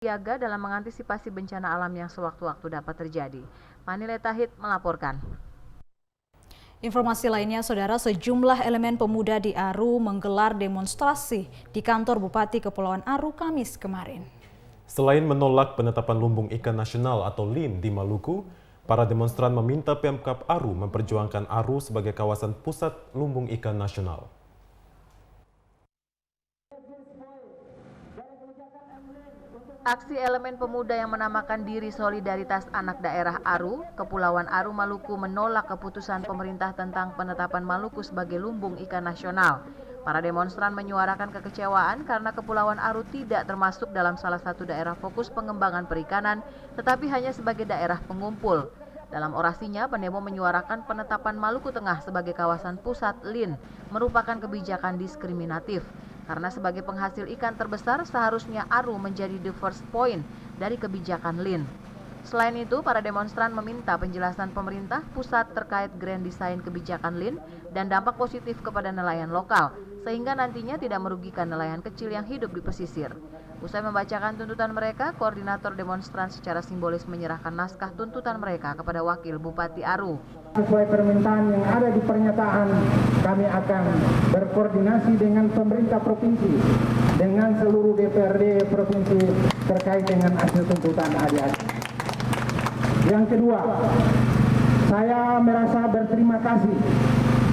siaga dalam mengantisipasi bencana alam yang sewaktu-waktu dapat terjadi. Manile Tahid melaporkan. Informasi lainnya, Saudara, sejumlah elemen pemuda di Aru menggelar demonstrasi di kantor Bupati Kepulauan Aru Kamis kemarin. Selain menolak penetapan lumbung ikan nasional atau LIN di Maluku, para demonstran meminta Pemkab Aru memperjuangkan Aru sebagai kawasan pusat lumbung ikan nasional. Aksi elemen pemuda yang menamakan diri Solidaritas Anak Daerah Aru, Kepulauan Aru Maluku menolak keputusan pemerintah tentang penetapan Maluku sebagai lumbung ikan nasional. Para demonstran menyuarakan kekecewaan karena Kepulauan Aru tidak termasuk dalam salah satu daerah fokus pengembangan perikanan, tetapi hanya sebagai daerah pengumpul. Dalam orasinya, pendemo menyuarakan penetapan Maluku Tengah sebagai kawasan pusat LIN merupakan kebijakan diskriminatif. Karena sebagai penghasil ikan terbesar, seharusnya Aru menjadi the first point dari kebijakan LIN. Selain itu, para demonstran meminta penjelasan pemerintah pusat terkait grand design kebijakan LIN dan dampak positif kepada nelayan lokal, sehingga nantinya tidak merugikan nelayan kecil yang hidup di pesisir. Usai membacakan tuntutan mereka, koordinator demonstran secara simbolis menyerahkan naskah tuntutan mereka kepada Wakil Bupati Aru. Sesuai permintaan yang ada di pernyataan, kami akan berkoordinasi dengan pemerintah provinsi, dengan seluruh DPRD provinsi terkait dengan hasil tuntutan adik-adik. Yang kedua, saya merasa berterima kasih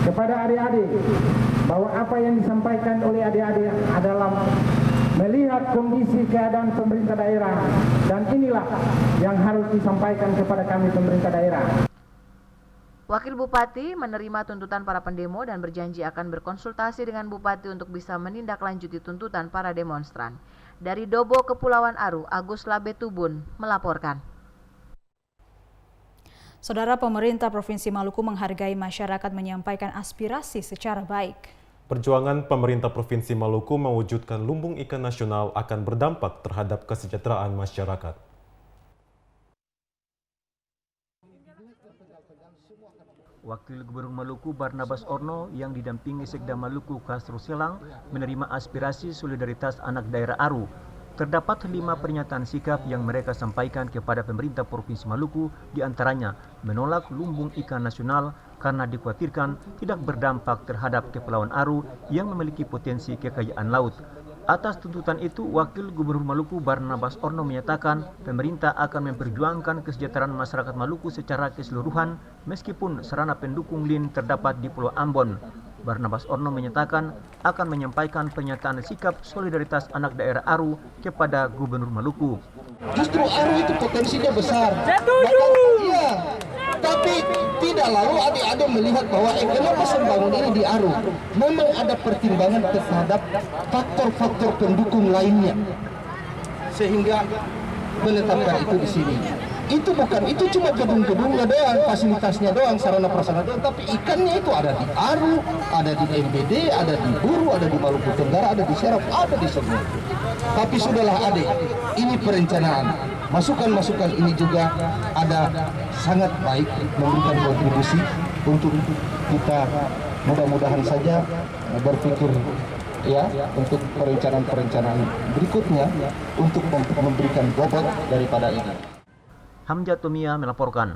kepada adik-adik bahwa apa yang disampaikan oleh adik-adik adalah melihat kondisi keadaan pemerintah daerah, dan inilah yang harus disampaikan kepada kami pemerintah daerah. Wakil Bupati menerima tuntutan para pendemo dan berjanji akan berkonsultasi dengan Bupati untuk bisa menindaklanjuti tuntutan para demonstran. Dari Dobo, Kepulauan Aru, Agus Labetubun melaporkan. Saudara, pemerintah Provinsi Maluku menghargai masyarakat menyampaikan aspirasi secara baik. Perjuangan pemerintah Provinsi Maluku mewujudkan lumbung ikan nasional akan berdampak terhadap kesejahteraan masyarakat. Wakil Gubernur Maluku Barnabas Orno yang didampingi Sekda Maluku Kasru Selang menerima aspirasi solidaritas anak daerah Aru. Terdapat 5 pernyataan sikap yang mereka sampaikan kepada pemerintah Provinsi Maluku, diantaranya menolak lumbung ikan nasional karena dikhawatirkan tidak berdampak terhadap Kepulauan Aru yang memiliki potensi kekayaan laut. Atas tuntutan itu, Wakil Gubernur Maluku Barnabas Orno menyatakan pemerintah akan memperjuangkan kesejahteraan masyarakat Maluku secara keseluruhan meskipun sarana pendukung LIN terdapat di Pulau Ambon. Barnabas Orno menyatakan akan menyampaikan pernyataan sikap solidaritas anak daerah Aru kepada Gubernur Maluku. Justru Aru itu potensinya besar. Iya, tapi tidak lalu adik-adik melihat bahwa kenapa pembangunan ini di Aru. Memang ada pertimbangan terhadap faktor-faktor pendukung lainnya, sehingga menetapkan itu di sini. Itu cuma gedung-gedungnya doang, fasilitasnya doang, sarana prasarana doang, tapi ikannya itu ada di Aru, ada di MBD, ada di Buru, ada di Maluku Tenggara, ada di Serap, ada di semua. Tapi sudahlah adik, ini perencanaan. Masukan-masukan ini juga ada sangat baik memberikan kontribusi untuk kita mudah-mudahan saja berpikir ya untuk perencanaan-perencanaan berikutnya untuk memberikan bobot daripada ini. Hamzah Tomia melaporkan.